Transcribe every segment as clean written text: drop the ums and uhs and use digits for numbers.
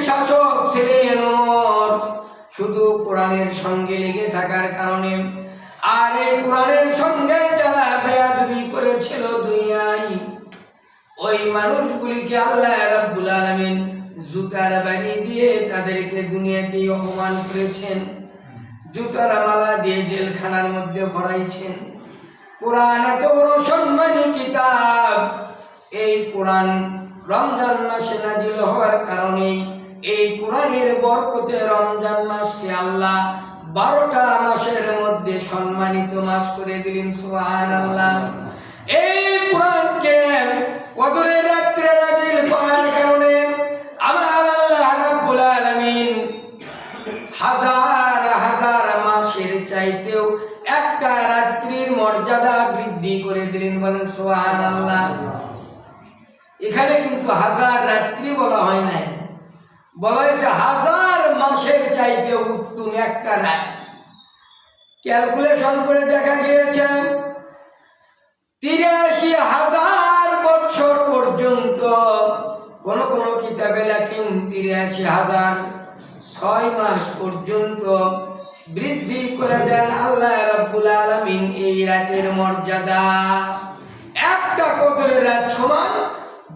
শাসক ছিলেন ওমর, শুধু কোরআনের সঙ্গে লেগে থাকার কারণে। আর এই কোরআনের সঙ্গে যারা বেয়াদবি করেছিল দুনিয়ায়, ওই মানুষগুলিকে আল্লাহ রাব্বুল আলামিন জুতার বাড়ি দিয়ে তাদেরকে দুনিয়াতেই অপমান করেছেন, জুতার মালা দিয়ে জেলখানার মধ্যে ভরাইছেন। কোরআন এত বড় সম্মানী কিতাব, এই কোরআন রমজান মাসে নাজিল হওয়ার কারণে এই কোরআনের বরকতে রমজান মাসকে আল্লাহ 12টা মাসের মধ্যে সম্মানিত মাস করে দিলেন। সুবহানাল্লাহ। এই কোরআনকে কদরের রাত্রে নাজিল করার কারণে আমার আল্লাহ রাব্বুল আলামিন হাজার হাজার মাসের চাইতেও একটা রাত্রির মর্যাদা বৃদ্ধি করে দিলেন। বলেন সুবহানাল্লাহ। এখানে কিন্তু হাজার রাত্রি বলা হয় নাই, বলা হয়েছে হাজার মাসের চাইতে উত্তম একটা রাত। ক্যালকুলেশন করে দেখা গিয়েছে 83,000 বছর পর্যন্ত, কোন কোন কিতাবে লেখেন 83,006 মাস পর্যন্ত বৃদ্ধি করে দেন আল্লাহ রাব্বুল আলামিন এই রাতের মর্যাদা। একটা কদরের রাত সমান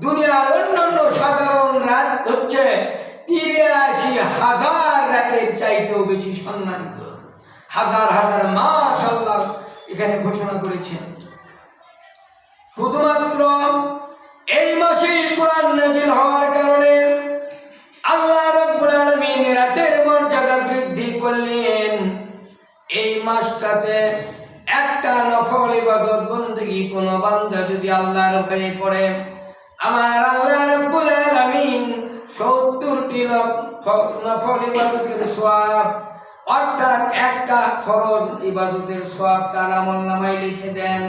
দুনিয়ার অন্যান্য সাধারণ রাত হচ্ছে 83,000 রাতের চাইতেও বেশি সম্মানিত। হাজার হাজার মাস আল্লাহ এখানে ঘোষণা করেছেন। শুধুমাত্র এই মাসেই কোরআন নাজিল হওয়ার কারণে আল্লাহ রাব্বুল আলামিন রাতের মর্যাদা বৃদ্ধি করলেন। এই মাসটাতে একটা নফল ইবাদত বন্দেগী কোন বান্দা যদি আল্লাহর ভয়ে করে, আমার আল্লাহ রাব্বুল আলামিন 70টি নফল ইবাদতের সওয়াব, অর্থাৎ একটা ফরজ ইবাদতের সওয়াব তার আমলনামায় লিখে দেন।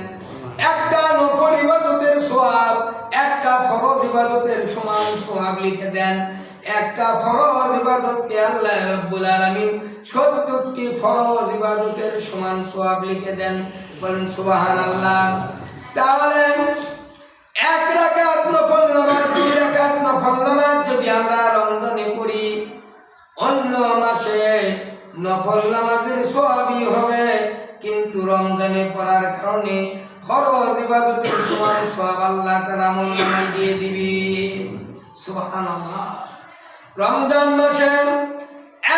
একটা নফল ইবাদতের সওয়াব একটা ফরজ ইবাদতের সমান সওয়াব লিখে দেন। একটা ফরজ ইবাদতকে আল্লাহ রাব্বুল আলামিন 70টি ফরজ ইবাদতের সমান সওয়াব লিখে দেন। বলেন সুবহানাল্লাহ। তাহলে এক রাকাত নফল নামাজ, 2 রাকাত নফল নামাজ যদি আমরা রমজানে পড়ি, অন্য মাসে নফল নামাজের সওয়াবই হবে, কিন্তু রমজানে পড়ার কারণে ফরজ ইবাদতের সমান সওয়াব আল্লাহ তাআলা আমলনামায় দিয়ে দিবে। সুবহানাল্লাহ। রমজান মাসে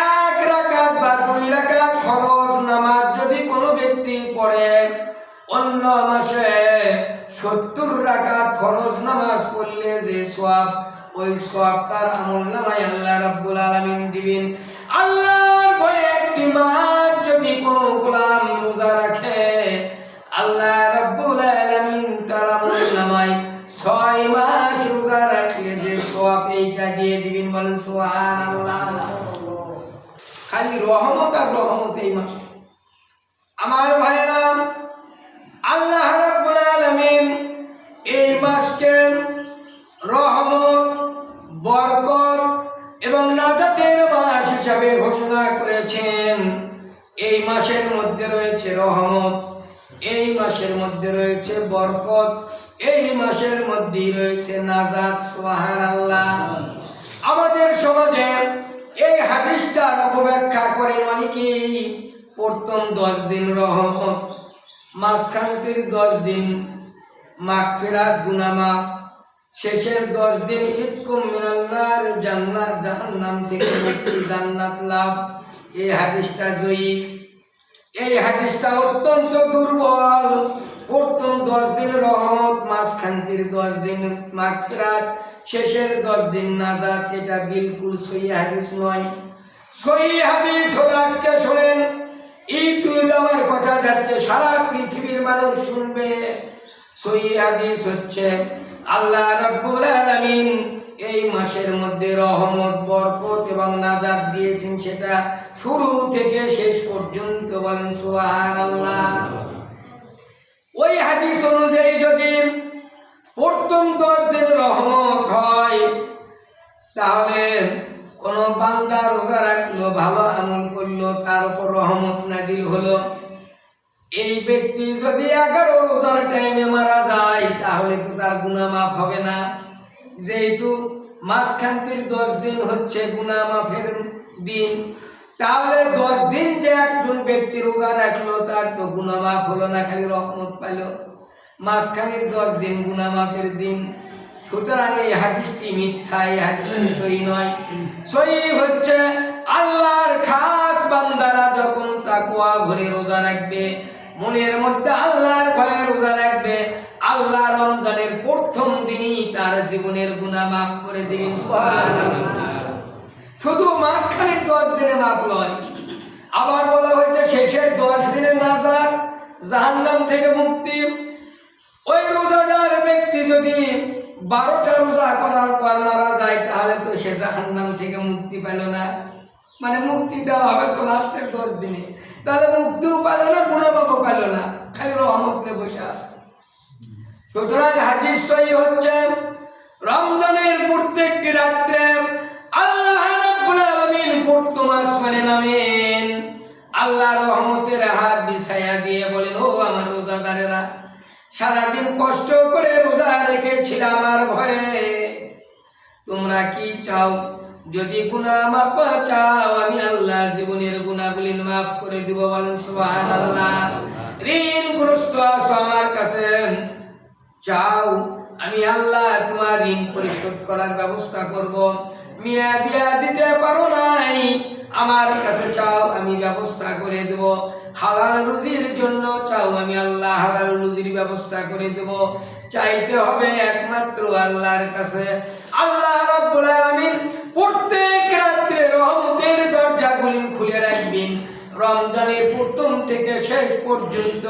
1 রাকাত বা 2 রাকাত ফরজ নামাজ যদি কোনো ব্যক্তি পড়ে, অন্য মাসে 70 রাকাত ফরজ নামাজ পড়লে যে সওয়াব, ওই সওয়াব তার আমলনামায় আল্লাহ রাব্বুল আলামিন দিবেন। আল্লাহর ভয়ে একটি মাস যদি কোনো গোলাম রোজা রাখে, আল্লাহ রাব্বুল আলামিন তার আমলনামায় 6 মাস রোজা রাখলে যে সওয়াব এইটা দিয়ে দিবেন। বলেন সুবহানাল্লাহ। খালি রহমত আর রহমত এই মাসে। আমার ভাইরা, আল্লাহ রাব্বুল আলামিন এই মাসকে রহমত, বরকত এবং নাজাতের মাস হিসাবে ঘোষণা করেছেন। এই মাসের মধ্যে রয়েছে রহমত, এই মাসের মধ্যে রয়েছে বরকত, এই মাসের মধ্যে রয়েছে নাজাত। সুবহানাল্লাহ। আমাদের সমাজে এই হাদিসটার অপব্যাখ্যা করেন অনেকেই। প্রথম 10 দিন রহমত, মাঝখানটির 10 দিন মাগফিরাত, গুনাহ মাফ, শেষের 10 দিন ইতকুম মিনান নার, জান্নাত জাহান্নাম থেকে মুক্তি, জান্নাত লাভ। এই হাদিসটা জয়ীফ, এই হাদিসটা অত্যন্ত দুর্বল। প্রথম 10 দিন রহমত, মাঝখানটির 10 দিন মাগফিরাত, শেষের 10 দিন নাজাত, এটা বিলকুল সহিহ হাদিস নয়। সহিহ হাদিস হলো, আজকে শুনেন, ইউটিউবে আমার কথা যাচ্ছে, সারা পৃথিবীর মানুষ শুনবে। সহিহ হাদিস হচ্ছে আল্লাহ রাব্বুল আলামিন এই মাসের মধ্যে রহমত, বরকত এবং নাজাত দিয়েছেন, সেটা শুরু থেকে শেষ পর্যন্ত। বলেন সুবহানাল্লাহ। ওই হাদিস অনুযায়ী যদি প্রথম 10 দিন রহমত হয়, তাহলে কোন বান্দা রোজা রাখলো, ভালো আমল করলো, তার উপর রহমত নাজিল হলো। এই ব্যক্তি যদি 11 রোজার টাইমে মারা যায়, তাহলে তো তার গুনাহ মাফ হবে না, যেহেতু মাঝখানটির 10 দিন হচ্ছে গুনাহ মাফের দিন। তাহলে 10 দিন যে একজন ব্যক্তি রোজা রাখলো তার তো গুনাহ মাফ হলো না, খালি রহমত পেল। মাঝখানের 10 দিন গুনাহ মাফের দিন। সুতরাং এই হাদিসটি মিথ্যা, এই হাদিসটি সহি নয়। সহি হচ্ছে আল্লাহর খাস বান্দারা যখন তাকওয়া ভরে রোজা রাখবে, মনের মধ্যে আল্লাহর ভয়ে রোজা রাখবে, আল্লাহ রমজানের প্রথম দিনই তার জীবনের গুনাহ মাফ করে দিবেন। সুবহানাল্লাহ। শুধু মাঝখানের 10 দিনে মাফ নয়, আবার বলা হয়েছে শেষের 10 দিনে নাজাত, জাহান্নাম থেকে মুক্তি। ওই রোজাদার ব্যক্তি যদি 12টা রোজা করার পর মারা যায় তাহলে তো সে জাহান্নাম থেকে মুক্তি পেল না, মানে মুক্তি দেওয়া হবে তো লাস্টের 10 দিনে, তাহলে মুক্তিও পেল না, গুনাহ মাফও পেল না, খালি রহমত নিয়ে বসে আছে। সুতরাং হাদিস সহি হচ্ছে রমজানের প্রত্যেকটি রাত্রে আল্লাহ রাব্বুল আলামিন প্রথম আসমানে নামেন, আল্লাহ রহমতের হাত বিছায়া দিয়ে বলেন, ও আমার রোজাদারেরা, সারাদিন কষ্ট করে রোজা রেখেছিলাম আমার ভয়ে, তোমরা কি চাও? যদি গুনাহ মাফ চাও আমি আল্লাহ জীবনের গুনাহগুলি মাফ করে দিব। বলেন সুবহানাল্লাহ। ঋণগ্রস্ত আছো আমার কাছে, চাও আমি আল্লাহ তোমার ঋণ পরিশোধ করার ব্যবস্থা করব। মিয়া বিয়া দিতে পারো নাই, আমার কাছে চাও আমি ব্যবস্থা করে দেব। হালাল রুজির জন্য চাও আমি আল্লাহ হালাল রুজির ব্যবস্থা করে দেব। চাইতে হবে একমাত্র আল্লাহর কাছে। আল্লাহ রাব্বুল আলামিন প্রত্যেক রাত্রে রহমতের দরজাগুলি খুলে রাখবেন। রমজানের প্রথম থেকে শেষ পর্যন্ত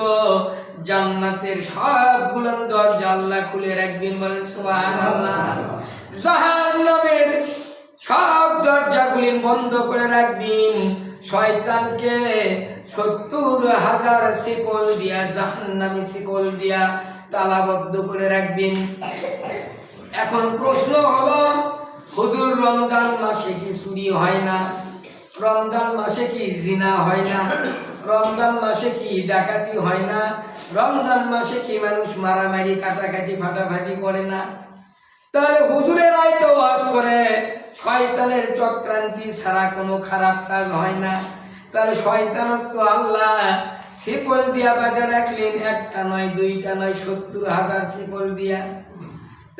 জান্নাতের সবগুলো দরজা আল্লাহ খুলে রাখবেন। বলেন সুবহানাল্লাহ। জাহান্নামের সব দরজাগুলি বন্ধ করে রাখবেন। শয়তানকে 70,000 শিকল দিয়া, জাহান্নামী শিকল দিয়া তালাবদ্ধ করে রাখবেন। এখন প্রশ্ন হলো, হুজুর রমজান মাসে কি চুরি হয় না? রমজান মাসে কি জিনা হয় না? রমজান মাসে কি ডাকাতি হয় না? রমজান মাসে কি মানুষ মারামারি কাটাকাটি ফাটাফাটি করে না? তাহলে হুজুরেরাই তো ওয়াজ করে শয়তানের চক্রান্তি ছাড়া কোনো খারাপ কাজ হয় না। তাহলে শয়তানক তো আল্লাহ শিকল দিয়া বাঁধে রাখলেন, একটা নয়, দুইটা নয়, 70,000 শিকল দিয়া।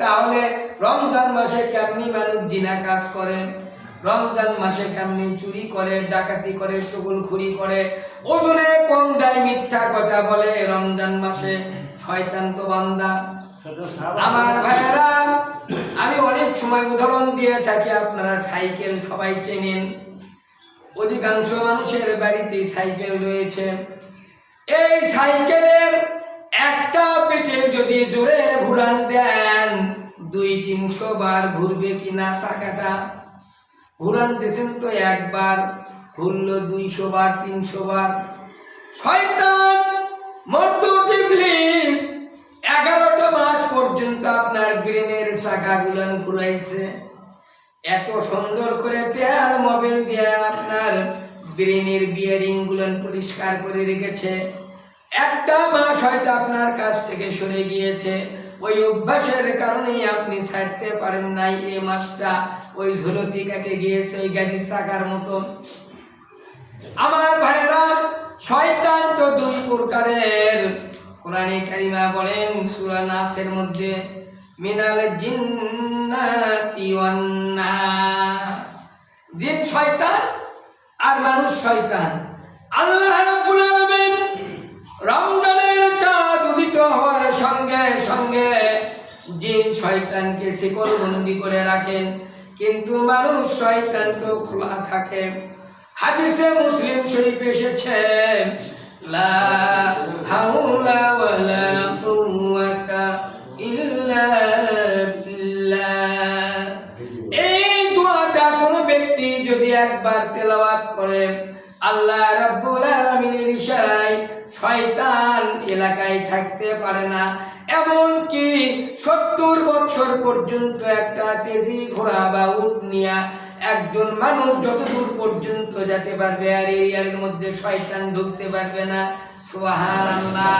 তাহলে রমজান মাসে কেমনি মানুষ জিনা কাজ করে? রমজান মাসে কেমনি চুরি করে, ডাকাতি করে, চুগলখুরি করে, ওজনে কম দেয়, মিথ্যা কথা বলে? রমজান মাসে শয়তান তো বান্দা। আমার ভাইয়েরা, আমি অনেক সময় উদাহরণ দিয়ে থাকি, আপনারা সাইকেল সবাই চেনেন, অধিকাংশ মানুষের বাড়িতে সাইকেল রয়েছে। এই সাইকেলের একটা পেটে যদি জোরে ঘুরান দেন 200-300 বার ঘুরবে কিনা চাকাটা? ঘুরান দিয়েছেন তো একবার, ঘুরলো 200 বার, 300 বার। শয়তান মরদুদ ইবলিস 11টা মাস পর্যন্ত আপনার ব্রেনের চাকাগুলান ঘুরাইছে। এত সুন্দর করে তেল মোবিল দিয়ে আপনার ব্রেনের বিয়ারিং গুলান পরিষ্কার করে রেখেছে। একটা মাস হয়তো আপনার কাছ থেকে সরে গিয়েছে, ওই অভ্যাসের কারণেই আপনি ছাড়তে পারেন নাই। এই মাসটা ওই ঝুলতি কেটে গিয়েছে ওই গাড়ির চাকার মতো। আমার ভাইয়েরা, শয়তান তো 2 প্রকারের। কোরআনে কারিমা বলেন সূরা নাসের মধ্যে, মিনাল জিন্নাতি ওয়ান নাস, জিন শয়তান আর মানুষ শয়তান। আল্লাহ রাব্বুল আলামিন রমজানের চাঁদ উদিত হওয়ার সঙ্গে সঙ্গে জিন শয়তানকে শিকলবন্দি করে রাখেন, কিন্তু মানুষ শয়তান তো খোলা থাকে। হাদিসে মুসলিম শরীফ এসেছে, লা হাওলা ওয়ালা কুওয়াতা ইল্লা বিল্লাহ। এই দোয়াটা কোনো ব্যক্তি যদি একবার তেলাওয়াত করে, আল্লাহ রাব্বুল আলামিনের ইশারায় শয়তান এলাকায় থাকতে পারে না। এমনকি 70 বছর পর্যন্ত একটা তেজি ঘোড়া বা উট নিয়া একজন মানুষ যত দূর পর্যন্ত যেতে পারবে আর এরিয়ার মধ্যে শয়তান ঢুকতে পারবে না। সুবহানাল্লাহ।